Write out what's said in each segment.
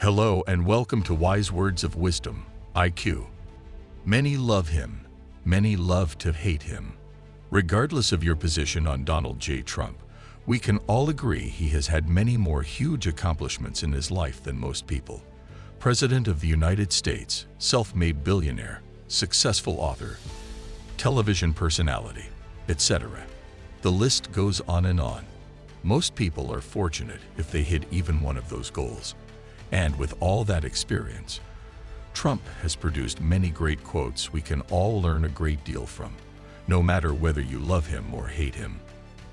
Hello and welcome to Wise Words of Wisdom, IQ. Many love him, many love to hate him. Regardless of your position on Donald J. Trump, we can all agree he has had many more huge accomplishments in his life than most people. President of the United States, self-made billionaire, successful author, television personality, etc. The list goes on and on. Most people are fortunate if they hit even one of those goals. And with all that experience, Trump has produced many great quotes we can all learn a great deal from, no matter whether you love him or hate him.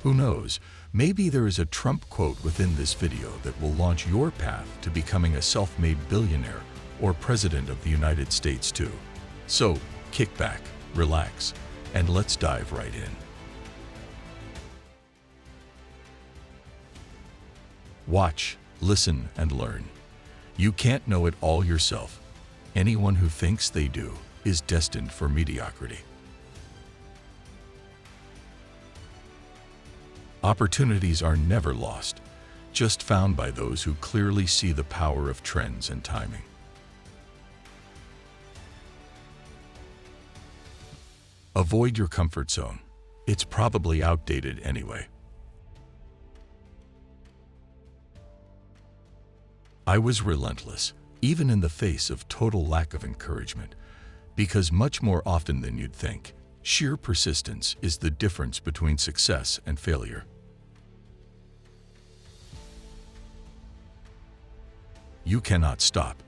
Who knows, maybe there is a Trump quote within this video that will launch your path to becoming a self-made billionaire or president of the United States too. So, kick back, relax, and let's dive right in. Watch, listen, and learn. You can't know it all yourself. Anyone who thinks they do is destined for mediocrity. Opportunities are never lost, just found by those who clearly see the power of trends and timing. Avoid your comfort zone. It's probably outdated anyway. I was relentless, even in the face of total lack of encouragement, because much more often than you'd think, sheer persistence is the difference between success and failure. You cannot stop.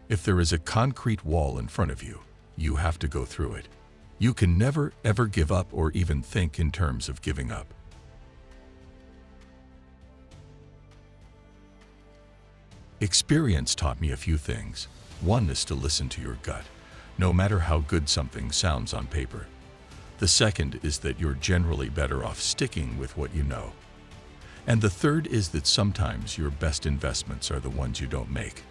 If there is a concrete wall in front of you, you have to go through it. You can never, ever give up or even think in terms of giving up. Experience taught me a few things. One is to listen to your gut, no matter how good something sounds on paper. The second is that you're generally better off sticking with what you know. And the third is that sometimes your best investments are the ones you don't make.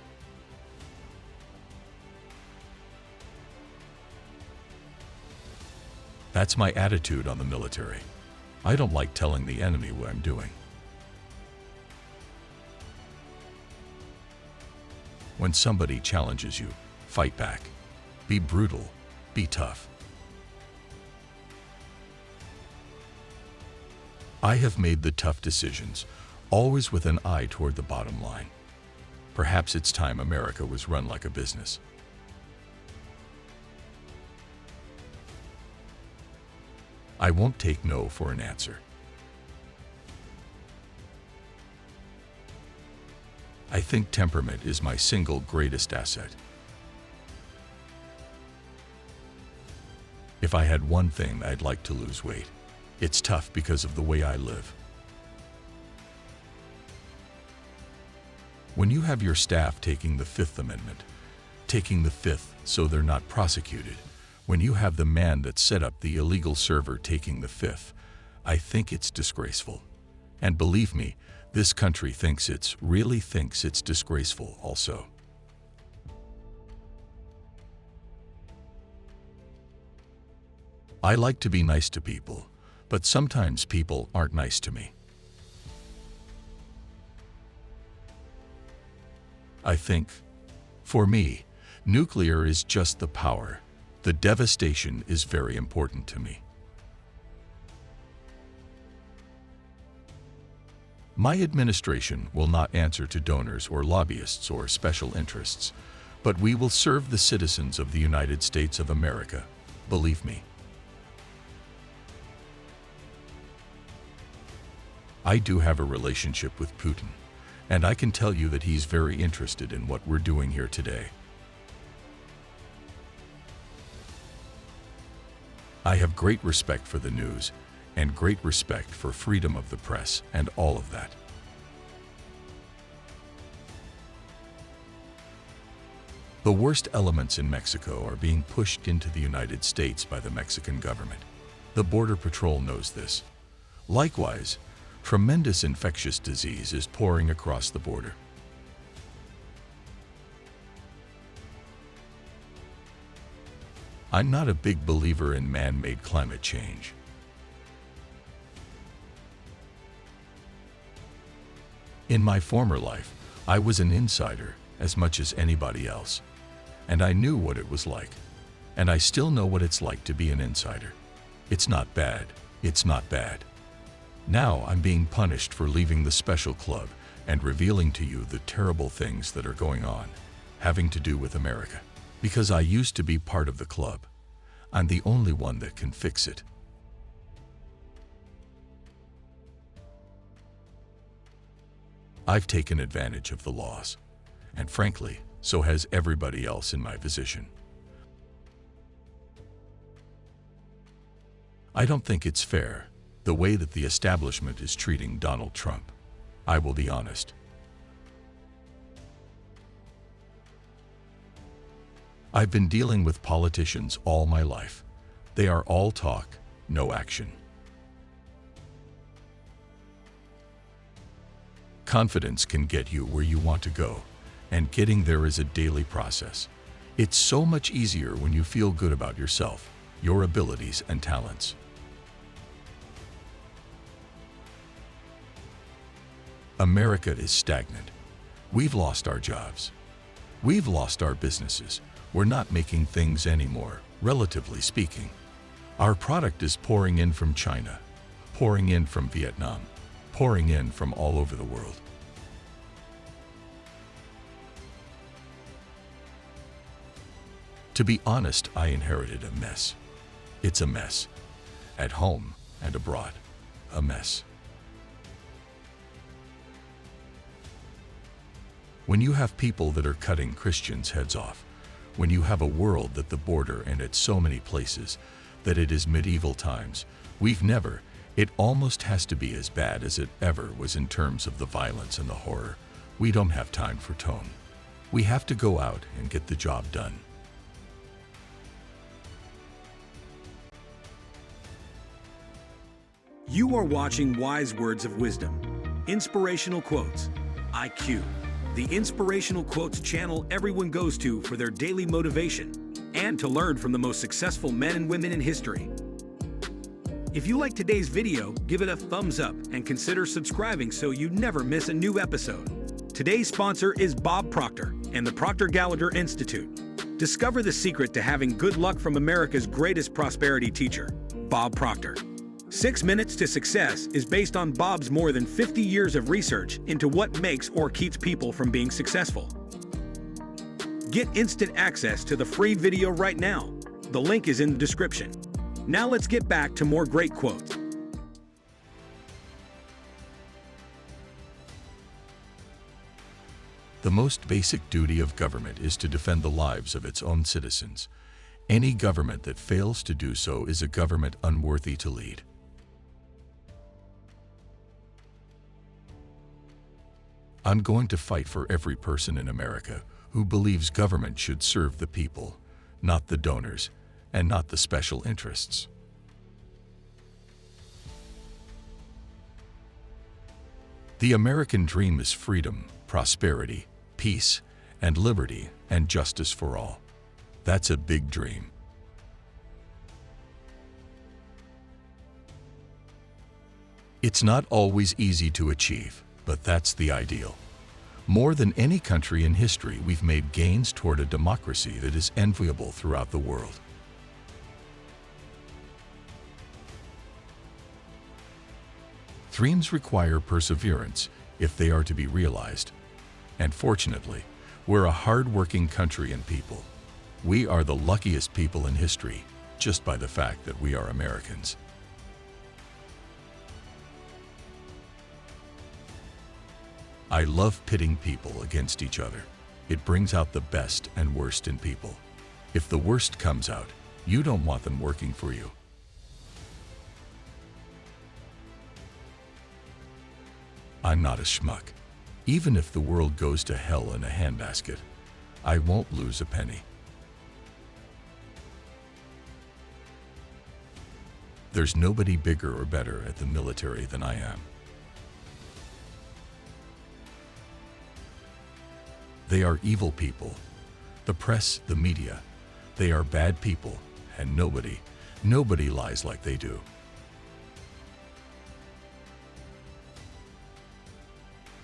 That's my attitude on the military. I don't like telling the enemy what I'm doing. When somebody challenges you, fight back. Be brutal, be tough. I have made the tough decisions, always with an eye toward the bottom line. Perhaps it's time America was run like a business. I won't take no for an answer. I think temperament is my single greatest asset. If I had one thing, I'd like to lose weight. It's tough because of the way I live. When you have your staff taking the Fifth Amendment, taking the Fifth so they're not prosecuted, when you have the man that set up the illegal server taking the Fifth, I think it's disgraceful. And believe me, this country really thinks it's disgraceful also. I like to be nice to people, but sometimes people aren't nice to me. I think, for me, nuclear is just the power. The devastation is very important to me. My administration will not answer to donors or lobbyists or special interests, but we will serve the citizens of the United States of America, believe me. I do have a relationship with Putin, and I can tell you that he's very interested in what we're doing here today. I have great respect for the news, and great respect for freedom of the press and all of that. The worst elements in Mexico are being pushed into the United States by the Mexican government. The Border Patrol knows this. Likewise, tremendous infectious disease is pouring across the border. I'm not a big believer in man-made climate change. In my former life, I was an insider, as much as anybody else. And I knew what it was like. And I still know what it's like to be an insider. It's not bad. It's not bad. Now I'm being punished for leaving the special club and revealing to you the terrible things that are going on, having to do with America. Because I used to be part of the club. I'm the only one that can fix it. I've taken advantage of the laws, and frankly, so has everybody else in my position. I don't think it's fair, the way that the establishment is treating Donald Trump. I will be honest. I've been dealing with politicians all my life. They are all talk, no action. Confidence can get you where you want to go, and getting there is a daily process. It's so much easier when you feel good about yourself, your abilities and talents. America is stagnant. We've lost our jobs. We've lost our businesses. We're not making things anymore, relatively speaking. Our product is pouring in from China, pouring in from Vietnam, pouring in from all over the world. To be honest, I inherited a mess. It's a mess. At home and abroad, a mess. When you have people that are cutting Christians' heads off, when you have a world at the border and at so many places that it is medieval times, it almost has to be as bad as it ever was in terms of the violence and the horror. We don't have time for tone. We have to go out and get the job done. You are watching Wise Words of Wisdom, Inspirational Quotes, IQ, the Inspirational Quotes channel everyone goes to for their daily motivation and to learn from the most successful men and women in history. If you like today's video, give it a thumbs up and consider subscribing so you never miss a new episode. Today's sponsor is Bob Proctor and the Proctor Gallagher Institute. Discover the secret to having good luck from America's greatest prosperity teacher, Bob Proctor. 6 Minutes to Success is based on Bob's more than 50 years of research into what makes or keeps people from being successful. Get instant access to the free video right now. The link is in the description. Now let's get back to more great quotes. The most basic duty of government is to defend the lives of its own citizens. Any government that fails to do so is a government unworthy to lead. I'm going to fight for every person in America who believes government should serve the people, not the donors, and not the special interests. The American dream is freedom, prosperity, peace, and liberty, and justice for all. That's a big dream. It's not always easy to achieve, but that's the ideal. More than any country in history, we've made gains toward a democracy that is enviable throughout the world. Dreams require perseverance if they are to be realized. And fortunately, we're a hard-working country and people. We are the luckiest people in history, just by the fact that we are Americans. I love pitting people against each other. It brings out the best and worst in people. If the worst comes out, you don't want them working for you. I'm not a schmuck. Even if the world goes to hell in a handbasket, I won't lose a penny. There's nobody bigger or better at the military than I am. They are evil people. The press, the media, they are bad people, and nobody lies like they do.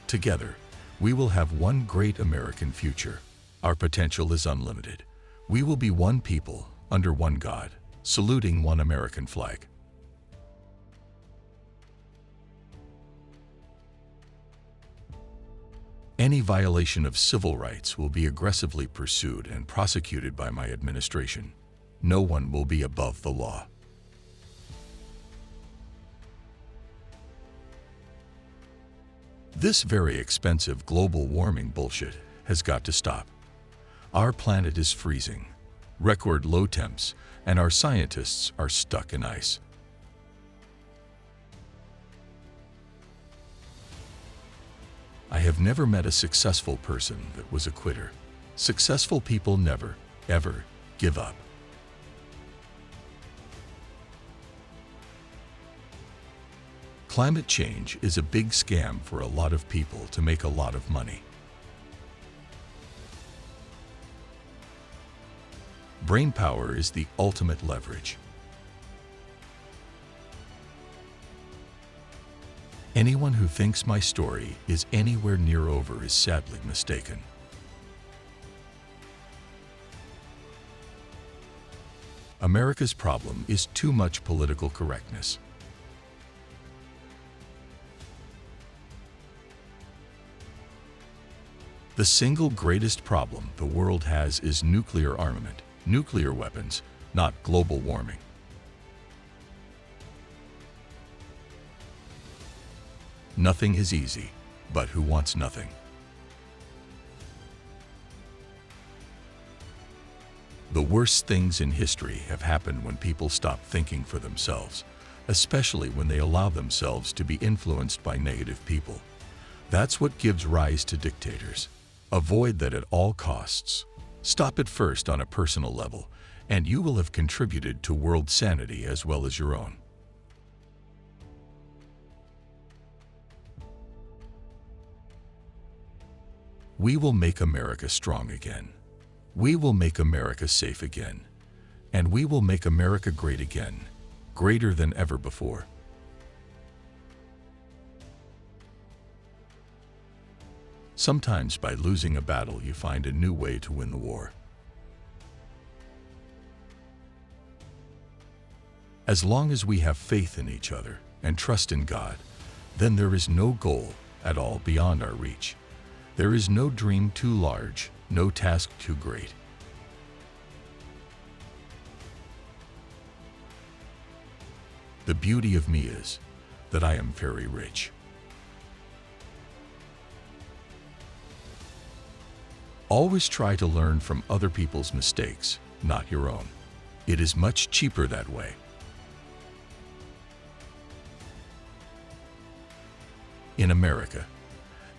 Together, We will have one great American future. Our potential is unlimited. We will be one people, under one God, saluting one American flag. Any violation of civil rights will be aggressively pursued and prosecuted by my administration. No one will be above the law. This very expensive global warming bullshit has got to stop. Our planet is freezing, record low temps, and our scientists are stuck in ice. I have never met a successful person that was a quitter. Successful people never, ever give up. Climate change is a big scam for a lot of people to make a lot of money. Brain power is the ultimate leverage. Anyone who thinks my story is anywhere near over is sadly mistaken. America's problem is too much political correctness. The single greatest problem the world has is nuclear armament, nuclear weapons, not global warming. Nothing is easy, but who wants nothing? The worst things in history have happened when people stop thinking for themselves, especially when they allow themselves to be influenced by negative people. That's what gives rise to dictators. Avoid that at all costs. Stop it first on a personal level, and you will have contributed to world sanity as well as your own. We will make America strong again. We will make America safe again. And we will make America great again, greater than ever before. Sometimes by losing a battle, you find a new way to win the war. As long as we have faith in each other and trust in God, then there is no goal at all beyond our reach. There is no dream too large, no task too great. The beauty of me is that I am very rich. Always try to learn from other people's mistakes, not your own. It is much cheaper that way. In America,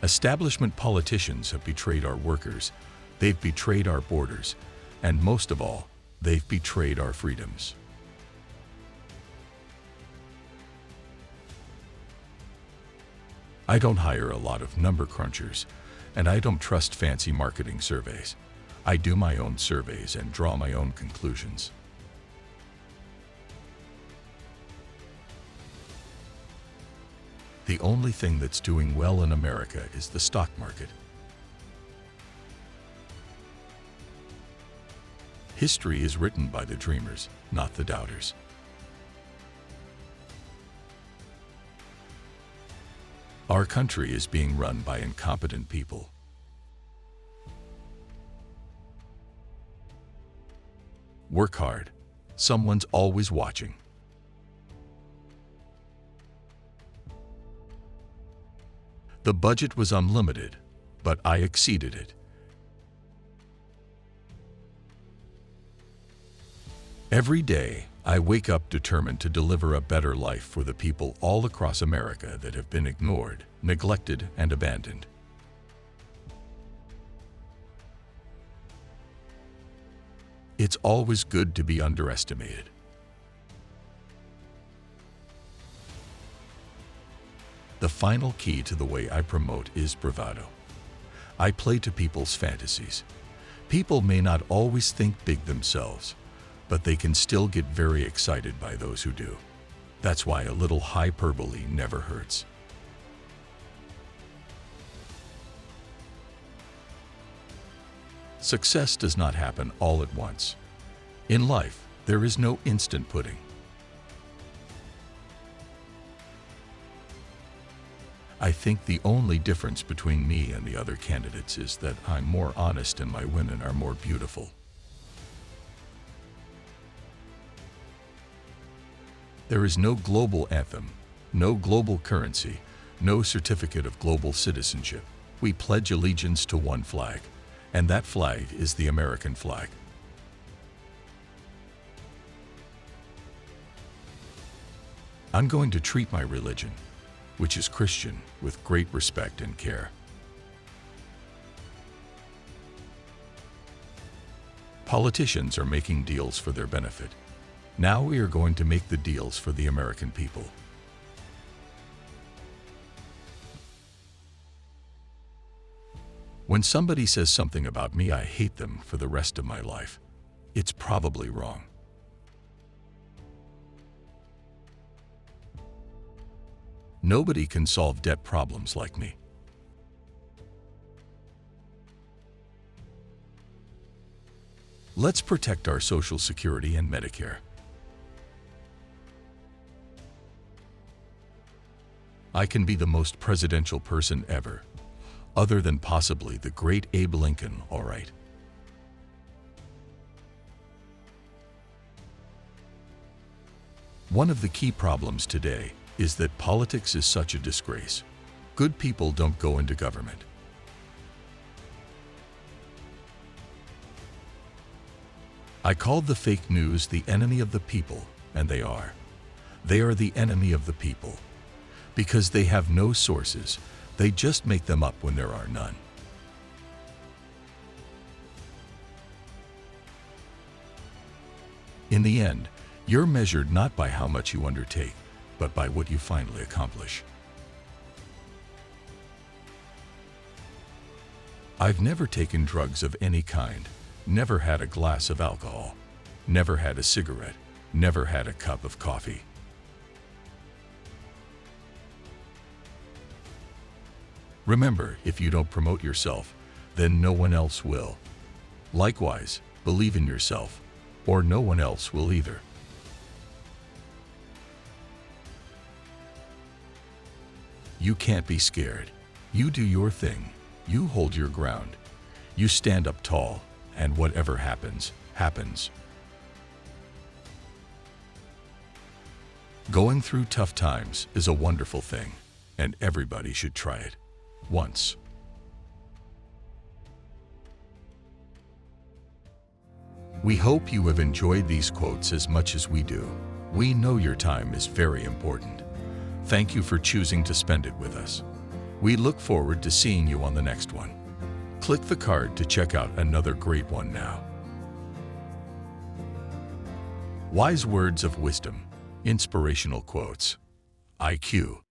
establishment politicians have betrayed our workers, they've betrayed our borders, and most of all, they've betrayed our freedoms. I don't hire a lot of number crunchers, and I don't trust fancy marketing surveys. I do my own surveys and draw my own conclusions. The only thing that's doing well in America is the stock market. History is written by the dreamers, not the doubters. Our country is being run by incompetent people. Work hard. Someone's always watching. The budget was unlimited, but I exceeded it. Every day, I wake up determined to deliver a better life for the people all across America that have been ignored, neglected, and abandoned. It's always good to be underestimated. The final key to the way I promote is bravado. I play to people's fantasies. People may not always think big themselves, but they can still get very excited by those who do. That's why a little hyperbole never hurts. Success does not happen all at once. In life, there is no instant pudding. I think the only difference between me and the other candidates is that I'm more honest and my women are more beautiful. There is no global anthem, no global currency, no certificate of global citizenship. We pledge allegiance to one flag, and that flag is the American flag. I'm going to treat my religion, which is Christian, with great respect and care. Politicians are making deals for their benefit. Now we are going to make the deals for the American people. When somebody says something about me, I hate them for the rest of my life. It's probably wrong. Nobody can solve debt problems like me. Let's protect our Social Security and Medicare. I can be the most presidential person ever, other than possibly the great Abe Lincoln, all right. One of the key problems today is that politics is such a disgrace. Good people don't go into government. I called the fake news the enemy of the people, and they are. They are the enemy of the people. Because they have no sources, they just make them up when there are none. In the end, you're measured not by how much you undertake, but by what you finally accomplish. I've never taken drugs of any kind, never had a glass of alcohol, never had a cigarette, never had a cup of coffee. Remember, if you don't promote yourself, then no one else will. Likewise, believe in yourself, or no one else will either. You can't be scared. You do your thing. You hold your ground. You stand up tall, and whatever happens, happens. Going through tough times is a wonderful thing, and everybody should try it. Once. We hope you have enjoyed these quotes as much as we do. We know your time is very important. Thank you for choosing to spend it with us. We look forward to seeing you on the next one. Click the card to check out another great one now. Wise words of wisdom, inspirational quotes, IQ.